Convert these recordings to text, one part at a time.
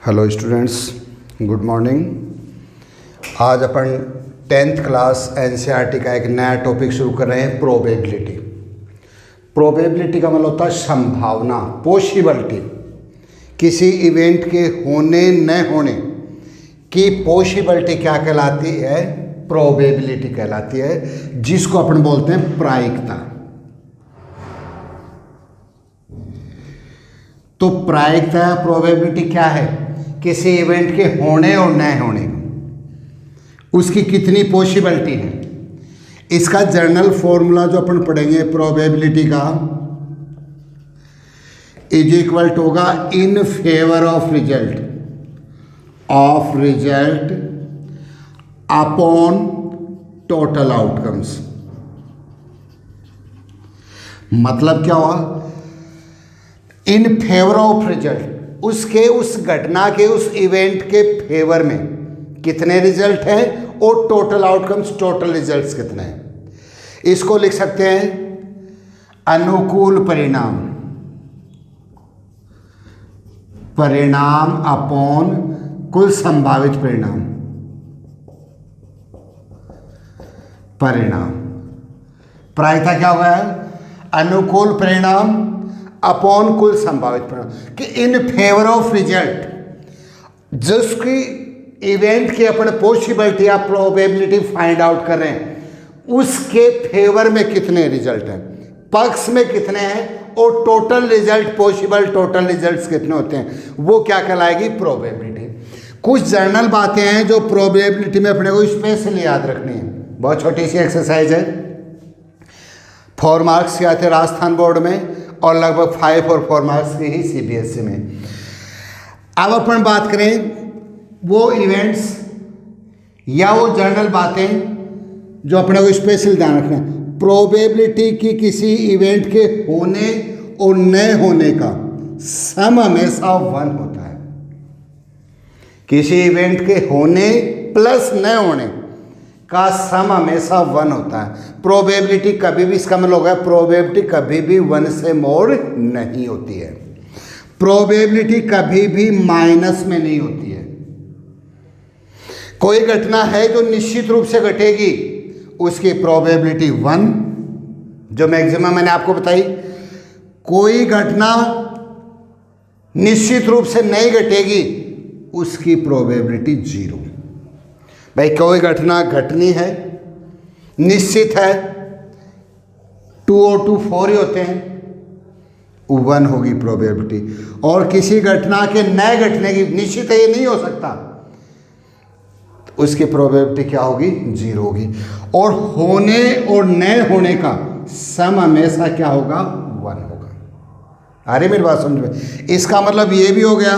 Hello students, good morning. आज अपन 10th class NCERT का एक नया टॉपिक शुरू कर रहे हैं, प्रोबेबिलिटी। प्रोबेबिलिटी का मतलब होता है संभावना, पॉसिबिलिटी। किसी इवेंट के होने न होने की पॉसिबिलिटी क्या कहलाती है? प्रोबेबिलिटी कहलाती है, जिसको अपन बोलते हैं प्रायिकता। तो प्रायिकता, प्रोबेबिलिटी क्या है? किसी इवेंट के होने और न होने उसकी कितनी पॉसिबिलिटी है। इसका जनरल फॉर्मूला जो अपन पढ़ेंगे प्रोबेबिलिटी का, इज इक्वल टू होगा इन favour of result upon total outcomes. मतलब क्या हुआ? इन फेवर ऑफ रिजल्ट, उसके उस घटना के उस इवेंट के फेवर में कितने रिजल्ट हैं और टोटल आउटकम्स, टोटल रिजल्ट्स कितने हैं। इसको लिख सकते हैं अनुकूल परिणाम अपॉन कुल संभावित परिणाम। प्रायिकता क्या हुआ है? अनुकूल परिणाम अपॉन कुल संभावित परिणाम कि इन फेवर ऑफ रिजल्ट, जिसकी इवेंट की अपन पॉसिबिलिटी या प्रोबेबिलिटी फाइंड आउट कर रहे हैं, उसके फेवर में कितने रिजल्ट हैं, पक्ष में कितने हैं और total result, possible total results कितने होते हैं, वो क्या कहलाएगी? प्रोबेबिलिटी। कुछ जर्नल बातें हैं जो प्रोबेबिलिटी में अपने को स्पेशली याद रखनी है। बहुत छोटी सी एक्सरसाइज है, 4 मार्क्स के आते राजस्थान बोर्ड में और लगभग 5 और 4 मार्क्स की ही सीबीएसई में। अब अपन बात करें वो इवेंट्स या वो जनरल बातें जो अपने को स्पेशल ध्यान रखना है। प्रोबेबिलिटी की किसी इवेंट के होने और न होने का सम हमेशा 1 होता है। किसी इवेंट के होने प्लस न होने का सम हमेशा 1 होता है। प्रोबेबिलिटी कभी भी, इसका मतलब होगा प्रोबेबिलिटी कभी भी 1 से मोर नहीं होती है। प्रोबेबिलिटी कभी भी माइनस में नहीं होती है। कोई घटना है जो निश्चित रूप से घटेगी, उसकी प्रोबेबिलिटी 1, जो मैक्सिमम मैंने आपको बताई। कोई घटना निश्चित रूप से नहीं घटेगी, उसकी प्रोबेबिलिटी 0। भाई कोई घटना घटनी है, निश्चित है, 2 और 2 4 ही होते हैं, 1 होगी प्रोबेबिलिटी। और किसी घटना के न घटने की, निश्चित है ये नहीं हो सकता, उसकी प्रोबेबिलिटी क्या होगी? 0 होगी। और होने और न होने का सम हमेशा क्या होगा? 1 होगा। अरे मेरी बात समझ में? इसका मतलब ये भी हो गया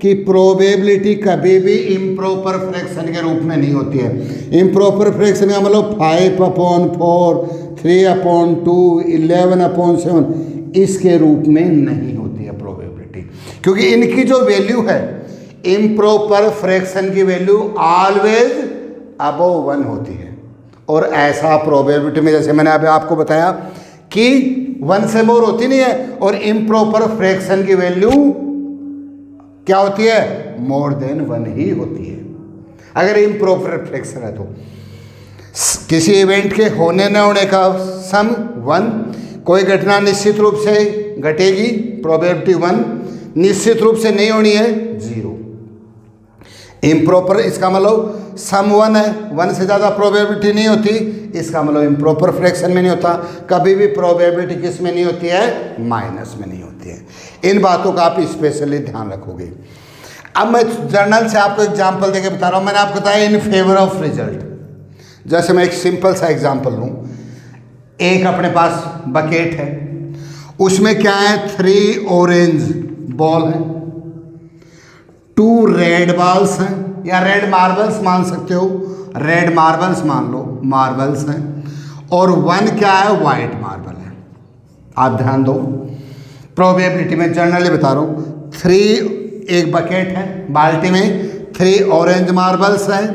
कि प्रोबेबिलिटी कभी भी इम्प्रॉपर फ्रैक्शन के रूप में नहीं होती है। इम्प्रॉपर फ्रैक्शन का मतलब 5/4, 3/2, 11/7, इसके रूप में नहीं होती है प्रोबेबिलिटी, क्योंकि इनकी जो वैल्यू है, इम्प्रॉपर फ्रैक्शन की वैल्यू ऑलवेज अबव 1 होती है। और ऐसा प्रोबेबिलिटी में, जैसे मैंने अभी आपको बताया कि 1 से मोर होती नहीं है, और इम्प्रॉपर फ्रैक्शन की वैल्यू क्या होती है? मोर देन 1 ही होती है, अगर इम्प्रॉपर फ्रैक्शन है तो। किसी इवेंट के होने न होने का सम 1, कोई घटना निश्चित रूप से घटेगी, प्रोबेबिलिटी 1, निश्चित रूप से नहीं होनी है 0। इम्प्रॉपर, इसका मतलब सम 1 है, 1 से ज़्यादा प्रोबेबिलिटी नहीं होती, इसका मतलब इम्प्रॉपर फ्रैक्शन में नहीं होता। कभी भी प्रोबेबिलिटी किस में नहीं होती है? माइनस में नहीं होती है। इन बातों का आप स्पेशली ध्यान रखोगे। अब मैं जर्नल से आपको एग्जांपल देके बता रहा हूँ। मैंने आपको बताया इन फेवर ऑफ रिजल्ट। जैसे मैं एक सिंपल सा एग्जांपल लूँ, एक अपने पास बकेट है, उसमें क्या है? 3 ऑरेंज बॉल है, 2 रेड बॉल्स हैं, या रेड मार्बल्स मान सकते हो, रेड मार्बल्स मान लो, मार्बल्स हैं, और 1 क्या है? वाइट मार्बल है। आप ध्यान दो, प्रोबेबिलिटी में जनरली बता रहा हूँ। 3, एक बकेट है, बाल्टी में 3 ऑरेंज मार्बल्स हैं,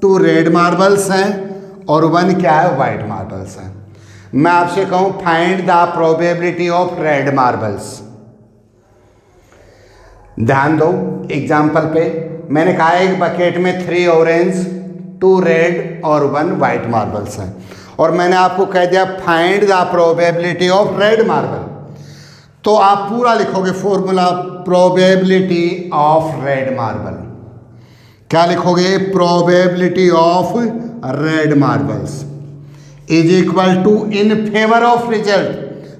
2 रेड मार्बल्स हैं, और 1 क्या है? वाइट मार्बल्स हैं। मैं आपसे कहूँ find the probability of red marbles, ध्यान दो एग्जाम्पल पे, मैंने कहा एक बकेट में 3 ऑरेंज 2 रेड और 1 वाइट मार्बल्स हैं, और मैंने आपको कह दिया find the probability of red marble. तो आप पूरा लिखोगे formula, probability of red marble. क्या लिखोगे? Probability of red marbles is equal to, in favour of result,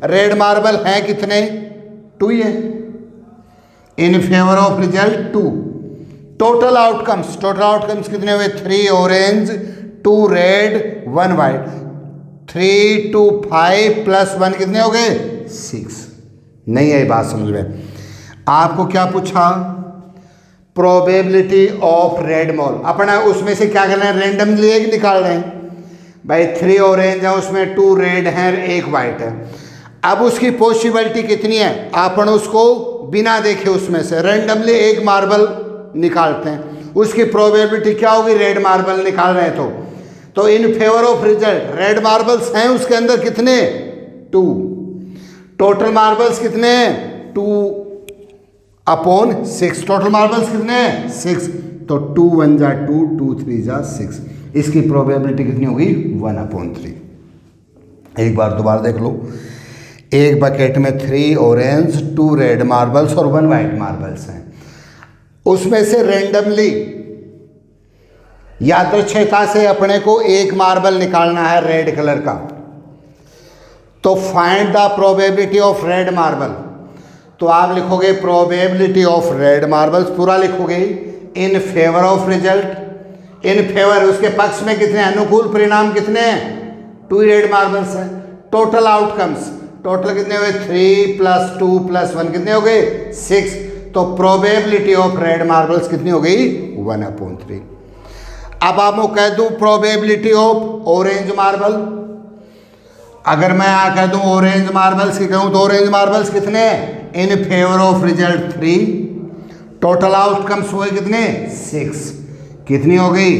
red marble है कितने? 2 ही है। In favour of result 2। Total outcomes कितने हुए? 3 ऑरेंज 2 रेड 1 वाइट, 3 2 5 प्लस 1 कितने हो गए? 6। नहीं आई बात समझ में? आपको क्या पूछा? Probability of red mall. अपना उसमें से क्या कर रहे हैं? रेंडमली एक निकाल रहे हैं भाई। 3 ऑरेंज है, उसमें 2 रेड हैं, 1 वाइट है। अब उसकी पॉसिबिलिटी कितनी है? अपन उसको बिना देखे उसमें से रेंडमली एक मार्बल निकालते हैं, उसकी प्रोबेबिलिटी क्या होगी? रेड मार्बल निकाल रहे हैं तो इन favour of result red marbles हैं उसके अंदर कितने? 2। टोटल मार्बल्स कितने? 2/6। टोटल मार्बल्स कितने? 6। तो 2 1 जा 2, 2 3 जा 6। इसकी प्रोबेबिलिटी कितनी होगी? 1/3। एक बार दोबारा देख लो, एक बकेट में 3 ऑरेंज 2 रेड मार्बल्स और 1 वाइट मार्बल्स हैं, उसमें से रेंडमली यादृच्छिकता से अपने को एक मार्बल निकालना है रेड कलर का। तो find the probability of red marble. तो आप लिखोगे प्रोबेबिलिटी ऑफ रेड मार्बल्स, पूरा लिखोगे इन favour of result. In favour उसके पक्ष में कितने? अनुकूल परिणाम कितने हैं? 2 रेड मार्बल्स हैं। टोटल आउटकम्स, टोटल कितने हुए? 3 + 2 + 1 कितने हो गए? 6। तो प्रोबेबिलिटी ऑफ रेड मार्बल्स कितनी हो गई? 1/3। अब आपको कह दूं प्रोबेबिलिटी ऑफ ऑरेंज मार्बल। अगर मैं यहाँ कह दूं ऑरेंज मार्बल्स की कहूँ तो ऑरेंज मार्बल्स कितने? इन favour of result 3। Total outcomes हुए कितने? 6। कितनी हो गई?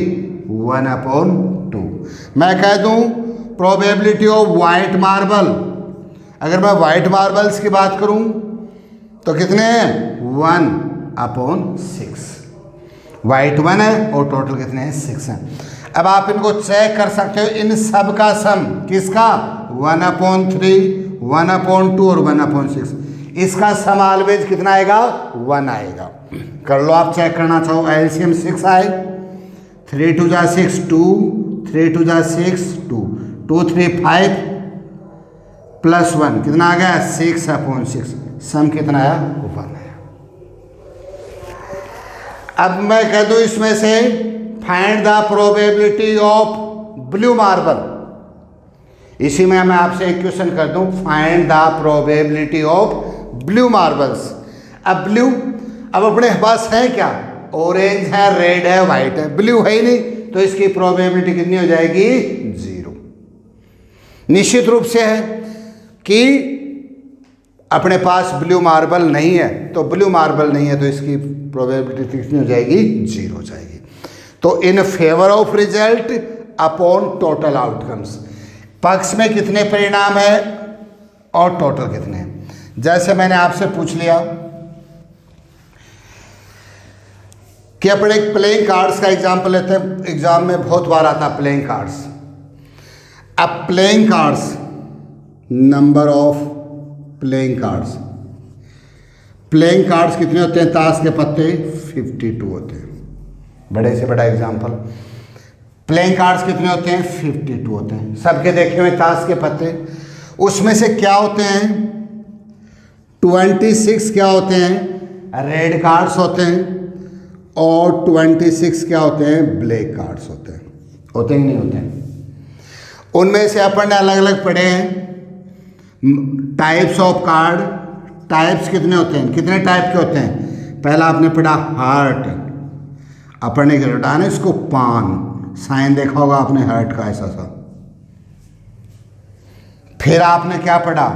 1/2। मैं कह दूं प्रोबेबिलिटी ऑफ वाइट मार्बल, अगर मैं वाइट मार्बल्स की बात करूं तो कितने हैं? 1/6। वाइट 1 है और टोटल कितने हैं? 6 हैं। अब आप इनको चेक कर सकते हो, इन सब का सम किसका? 1/3, 1/2 और 1/6। इसका सम ऑलवेज कितना आएगा? 1 आएगा। कर लो आप, चेक करना चाहो। एलसीएम 6 आए, 3 2 जा 6 2, 3 2 जा 6 2, 2 3 5 प्लस 1 कितना आ गया? 6/6। सम कितना आया? 1 आया। अब मैं कह दूं इसमें से find the probability of blue marble. इसी में मैं आपसे एक क्वेश्चन कर दूं, find the probability of blue marbles. अब ब्लू, अब अपने पास है क्या? ऑरेंज है, रेड है, वाइट है, ब्लू है ही नहीं, तो इसकी प्रोबेबिलिटी कितनी हो जाएगी? 0। निश्चित रूप से है कि अपने पास ब्लू मार्बल नहीं है, तो ब्लू मार्बल नहीं है तो इसकी प्रोबेबिलिटी कितनी हो जाएगी? 0 हो जाएगी। तो इन favour of result upon total outcomes, पक्ष में कितने परिणाम है और टोटल कितने हैं। जैसे मैंने आपसे पूछ लिया कि अपने एक प्लेइंग कार्ड्स का एग्जाम्पल लेते हैं, एग्जाम में बहुत बार आता प्लेइंग कार्ड्स। अब playing cards, number of playing cards, playing cards कितने होते हैं? ताश के पत्ते 52 होते हैं। बड़े से बड़ा एग्जाम्पल, प्लेइंग कार्ड्स कितने होते हैं? 52 होते हैं। सबके देखे हुए ताश के पत्ते, उसमें से क्या होते हैं? 26 क्या होते हैं? रेड कार्ड्स होते हैं, और 26 क्या होते हैं? ब्लैक कार्ड्स होते हैं। होते ही नहीं होते हैं। उनमें से अपन ने अलग अलग पढ़े हैं टाइप्स ऑफ कार्ड। टाइप्स कितने होते हैं? कितने टाइप के होते हैं? पहला आपने पढ़ा हार्ट, अपन ने रटा ना इसको पान, साइन देखा होगा आपने हार्ट का ऐसा सा। फिर आपने क्या पढ़ा?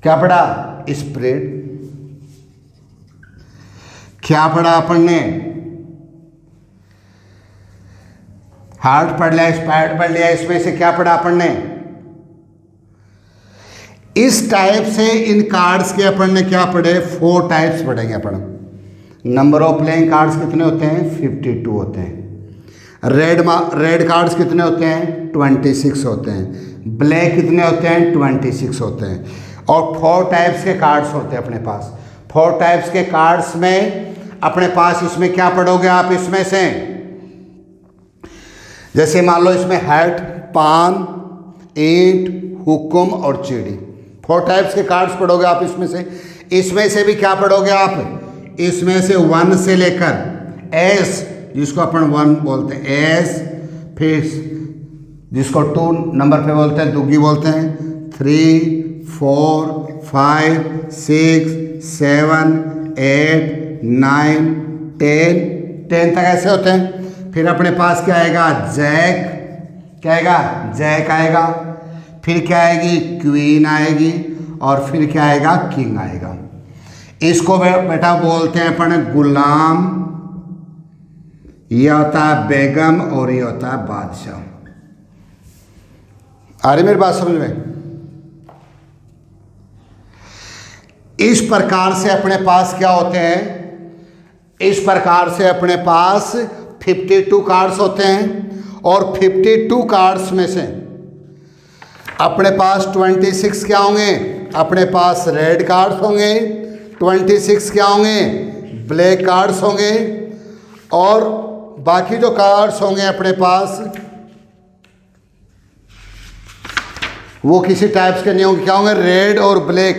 क्या पढ़ा? स्प्रेड। क्या पढ़ा अपन ने? हार्ट पढ़ लिया, स्प्रेड पढ़ लिया। इसमें से क्या पढ़ा अपन ने? इस टाइप से इन कार्ड्स के अपन ने क्या पढ़े, 4 टाइप्स पढ़ेंगे अपन। नंबर ऑफ प्लेइंग कार्ड्स कितने होते हैं, 52 होते हैं। रेड कार्ड्स कितने होते हैं, 26 होते हैं। ब्लैक कितने होते हैं, 26 होते हैं। और 4 टाइप्स के कार्ड्स होते हैं अपने पास। 4 टाइप्स के कार्ड्स में अपने पास इसमें क्या पढ़ोगे आप, इसमें से जैसे मान लो इसमें हैट, पान, ईंट, हुक्म और चिड़ी, 4 टाइप्स के कार्ड्स पढ़ोगे आप इसमें से। इसमें से भी क्या पढ़ोगे आप, इसमें से 1 से लेकर एस, जिसको अपन 1 बोलते हैं एस, फिर जिसको 2 नंबर पे बोलते हैं दुग्गी बोलते हैं, 3, 4, 5, 6, 7, 8, 9, 10 तक ऐसे होते हैं। फिर अपने पास क्या आएगा, जैक, क्या आएगा, जैक आएगा। फिर क्या आएगी, क्वीन आएगी। और फिर क्या आएगा, किंग आएगा। इसको बेटा बोलते हैं अपन गुलाम, ये होता है बेगम और ये होता है बादशाह। आ रही मेरी बात समझ में। इस प्रकार से अपने पास क्या होते हैं, इस प्रकार से अपने पास 52 कार्ड्स होते हैं। और 52 कार्ड्स में से अपने पास 26 क्या होंगे, अपने पास रेड कार्ड्स होंगे, 26 क्या होंगे, ब्लैक कार्ड्स होंगे। और बाकी जो कार्ड्स होंगे अपने पास वो किसी टाइप्स के नहीं होंगे, क्या होंगे, रेड और ब्लैक,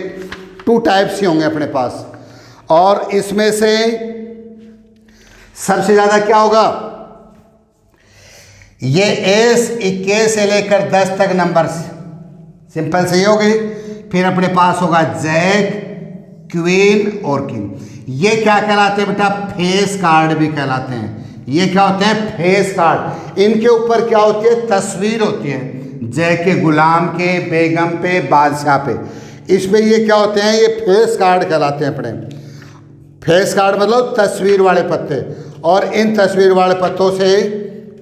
2 टाइप्स ही होंगे अपने पास। और इसमें से सबसे ज़्यादा क्या होगा, ये एस 21 से लेकर 10 तक नंबर, सिंपल सही हो गई। फिर अपने पास होगा जैक, क्वीन और किंग। ये क्या कहलाते हैं बेटा, फेस कार्ड भी कहलाते हैं। ये क्या होते हैं, फेस कार्ड। इनके ऊपर क्या होती है, तस्वीर होती है, जैक के, गुलाम के, बेगम पे, बादशाह पे। इसमें ये क्या होते हैं, ये फेस कार्ड कहलाते हैं अपने। फेस कार्ड मतलब तस्वीर वाले पत्ते। और इन तस्वीर वाले पत्तों से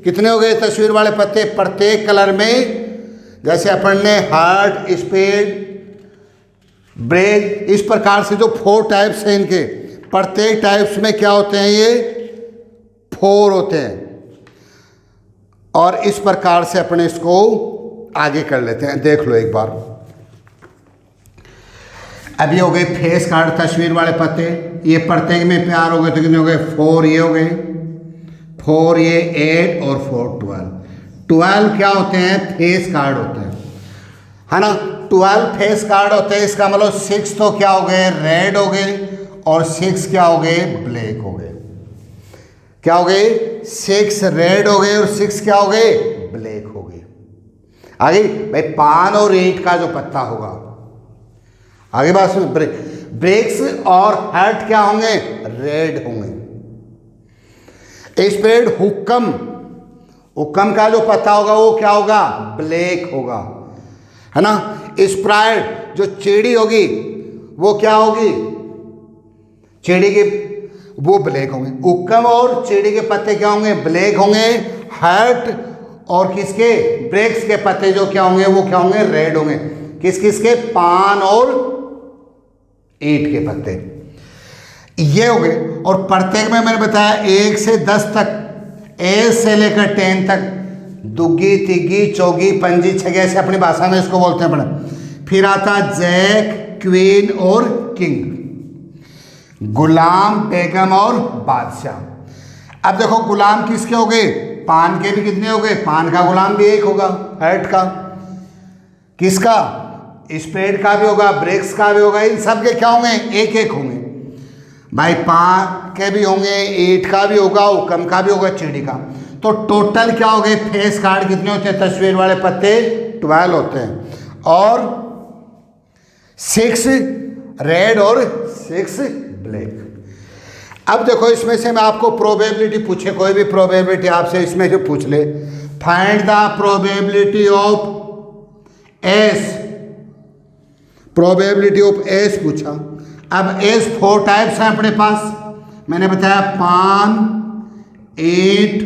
कितने हो गए तस्वीर वाले पत्ते, प्रत्येक कलर में, जैसे अपन ने हार्ट, स्पेड, ब्रेक, इस प्रकार से जो 4 टाइप्स हैं इनके, प्रत्येक टाइप्स में क्या होते हैं, ये 4 होते हैं। और इस प्रकार से अपने इसको आगे कर लेते हैं। देख लो एक बार, अब ये हो गए फेस कार्ड, तस्वीर वाले पत्ते। ये प्रत्येक में प्यार हो गए तो कितने हो गए, 4 ये हो गए, 4 ये 8 और 4 12। 12 क्या होते हैं, फेस कार्ड होते हैं, है ना। 12 फेस कार्ड होते हैं। इसका मतलब 6 तो क्या हो गए, रेड हो गए, और 6 क्या हो गए, ब्लैक हो गए। क्या हो गए, 6 रेड हो गए और 6 क्या हो गए, ब्लैक हो गए। आगे भाई पान और ईंट का जो पत्ता होगा, आगे बात सुन, ब्रेक्स और हर्ट क्या होंगे, रेड होंगे। स्प्रेड, हुक्म, हुक्म का जो पत्ता होगा वो क्या होगा, ब्लैक होगा, है ना। स्प्राइट, जो चीड़ी होगी वो क्या होगी, चीड़ी के, वो ब्लैक होंगे। हुक्म और चीड़ी के पत्ते क्या होंगे, ब्लैक होंगे। हर्ट और किसके, ब्रेक्स के पत्ते जो क्या होंगे, वो क्या होंगे, रेड होंगे। किस किस के, पान और ईंट के पत्ते, ये हो गए। और प्रत्येक में मैंने बताया 1 से 10 तक, ए से लेकर 10 तक, दुग्गी, तिग्गी, चौगी, पंजी, छगी, ऐसे अपनी भाषा में इसको बोलते हैं अपने। फिर आता जैक, क्वीन और किंग, गुलाम, बेगम और बादशाह। अब देखो गुलाम किसके हो गए, पान के भी कितने हो गए, पान का गुलाम भी 1 होगा, हर्ट का, किसका, स्प्रेड का भी होगा, ब्रेक्स का भी होगा। इन सब के क्या होंगे, 1-1 होंगे भाई। पान के भी होंगे, ईंट का भी होगा, हुक्म का भी होगा, चिड़ी का। तो टोटल क्या हो गए, फेस कार्ड कितने होते हैं, तस्वीर वाले पत्ते 12 होते हैं। और 6 रेड और 6 ब्लैक। अब देखो इसमें से मैं आपको प्रोबेबिलिटी पूछे, कोई भी प्रोबेबिलिटी आपसे इसमें से पूछ ले, find the probability of S, probability of S पूछा। अब एस 4 टाइप्स हैं अपने पास, मैंने बताया पान, ईंट,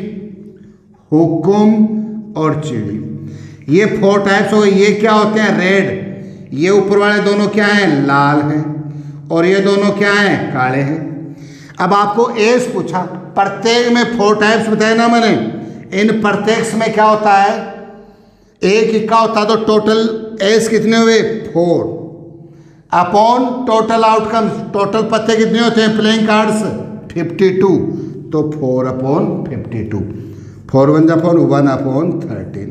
हुक्म और चिड़ी, ये 4 टाइप्स हो गए। ये क्या होते हैं, रेड, ये ऊपर वाले दोनों क्या हैं, लाल हैं, और ये दोनों क्या हैं, काले हैं। अब आपको एज पूछा, प्रत्येक में 4 टाइप्स बताए ना मैंने, इन प्रत्येक में क्या होता है, एक इक्का होता है, तो टोटल एज कितने हुए, 4 अपॉन टोटल आउटकम्स, टोटल पत्ते कितने होते हैं प्लेइंग कार्ड्स, 52, तो 4 अपॉन 52, 4 1 अपॉन 1 अपॉन 13।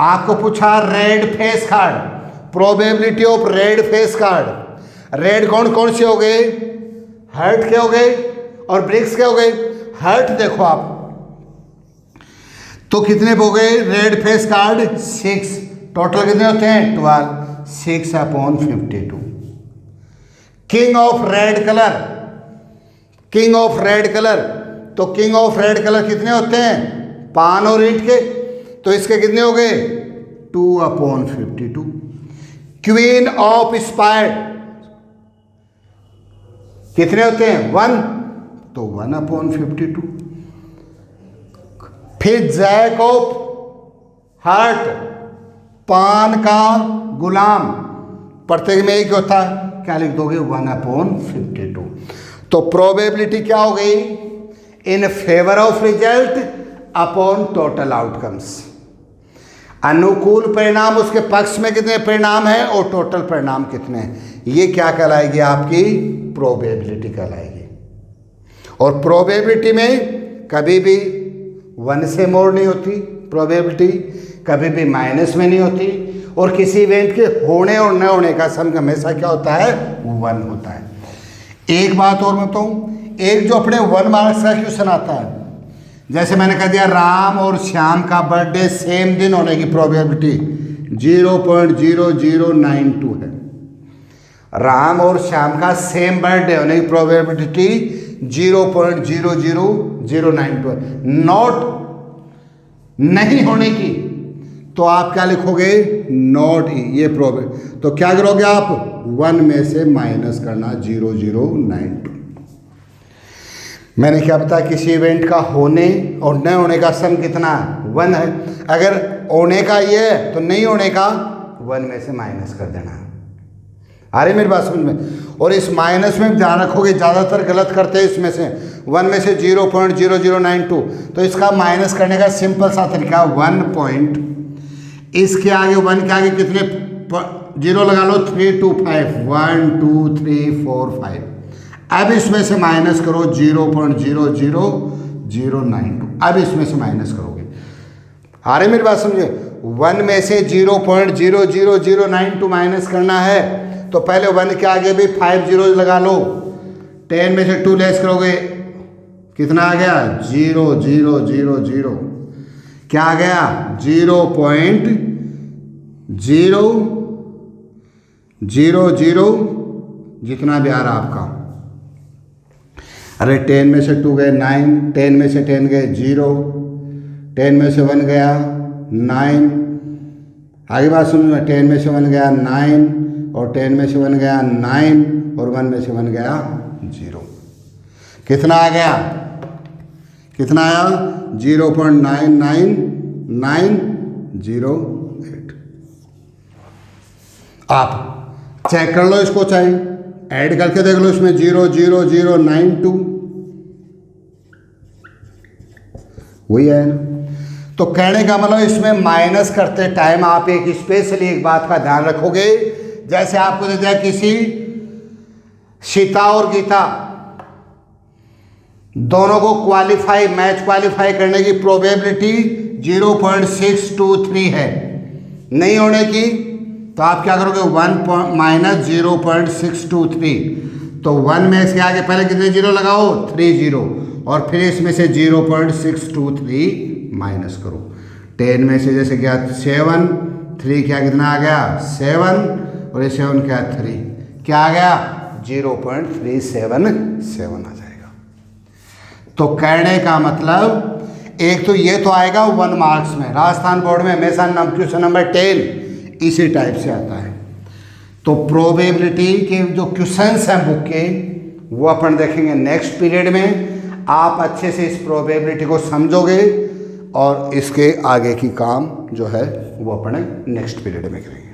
आपको पूछा red face card, probability of red face card. Red कौन कौन से हो गए, हर्ट के हो गए और ब्रिक्स के हो गए। हर्ट देखो आप, तो कितने हो गए रेड फेस कार्ड, 6, टोटल कितने होते हैं 12, 6 upon 52। King of red colour, king of red colour, तो किंग ऑफ रेड कलर कितने होते हैं, पान और ईंट के, तो इसके कितने हो गए 2 अपॉन 52। क्वीन ऑफ स्पायर कितने होते हैं 1, तो 1 अपॉन 52। फिर जैक ऑफ हार्ट, पान का गुलाम, प्रत्येक में एक होता है, क्या लिख दोगे 1 अपॉन 52। तो प्रोबेबिलिटी क्या हो गई, इन favour of result upon total outcomes. अनुकूल परिणाम उसके पक्ष में कितने परिणाम हैं और टोटल परिणाम कितने हैं, ये क्या कहलाएगी, आपकी प्रोबेबिलिटी कहलाएगी। और प्रोबेबिलिटी में कभी भी 1 से मोर नहीं होती, प्रोबेबिलिटी कभी भी माइनस में नहीं होती, और किसी इवेंट के होने और न होने का सम हमेशा क्या होता है 1 होता है। एक बात और बताऊं, एक जो अपने 1 मार्क्स का क्वेश्चन आता है, जैसे मैंने कह दिया राम और श्याम का बर्थडे सेम दिन होने की प्रोबेबिलिटी 0.0092 है। राम और श्याम का सेम बर्थडे होने की प्रोबेबिलिटी 0.00092 है। नॉट नहीं होने की तो आप क्या लिखोगे, नॉट, ये प्रोबेबिलिटी, तो क्या करोगे आप 1 में से माइनस करना 0092। मैंने क्या बताया, किसी इवेंट का होने और न होने का सम कितना 1 है, अगर होने का ये है तो नहीं होने का 1 में से माइनस कर देना। आ रही मेरी बात समझ में। और इस माइनस में ध्यान रखोगे, ज़्यादातर गलत करते हैं इसमें से, 1 में से 0.0092, तो इसका माइनस करने का सिंपल सा तरीका 1 पॉइंट, इसके आगे 1 के आगे कितने 0 लगा लो, 3 2 5, 1 2 3 4 5। अब इसमें से माइनस करो 0.00092, अब इसमें से माइनस करोगे। आ रही मेरी बात समझे, 1 में से 0.00092 माइनस करना है, तो पहले 1 के आगे भी 5 zeros लगा लो, 10 में से 2 लेस करोगे, कितना आ गया 0.000, क्या आ गया 0.000, जितना भी आ रहा आपका। अरे 10 में से 2 गए 9, 10 में से 10 गए 0, 10 में से 1 गया 9, आगे बात सुन, 10 में से 1 गया 9, और 10 में से 1 गया 9, और 1 में से 1 गया 0। कितना आ गया, कितना आया 0.99908। आप चेक कर लो इसको, चाहे ऐड करके देख लो, इसमें 0.0092 वही है ना। तो कहने का मतलब इसमें माइनस करते टाइम आप एक स्पेशली एक बात का ध्यान रखोगे, जैसे आपको दे दिया किसी सीता और गीता दोनों को क्वालिफाई, मैच क्वालिफाई करने की प्रोबेबिलिटी 0.623 है, नहीं होने की तो आप क्या करोगे 1 माइनस 0.623, तो 1 में इसके आगे पहले कितने 0 लगाओ 3 0, और फिर इसमें से 0.623 माइनस करो। 10 में से जैसे क्या 7, 3 क्या कितना आ गया 7, और ये 7 क्या 3, क्या आ गया 0.377 आ जाएगा। तो कहने का मतलब एक तो ये तो आएगा 1 मार्क्स में, राजस्थान बोर्ड में हमेशा क्वेश्चन नंबर 10 इसी टाइप से आता है। तो प्रोबेबिलिटी के जो क्वेश्चंस हैं बुक के वो अपन देखेंगे नेक्स्ट पीरियड में। आप अच्छे से इस प्रोबेबिलिटी को समझोगे और इसके आगे की काम जो है वो अपन नेक्स्ट पीरियड में करेंगे।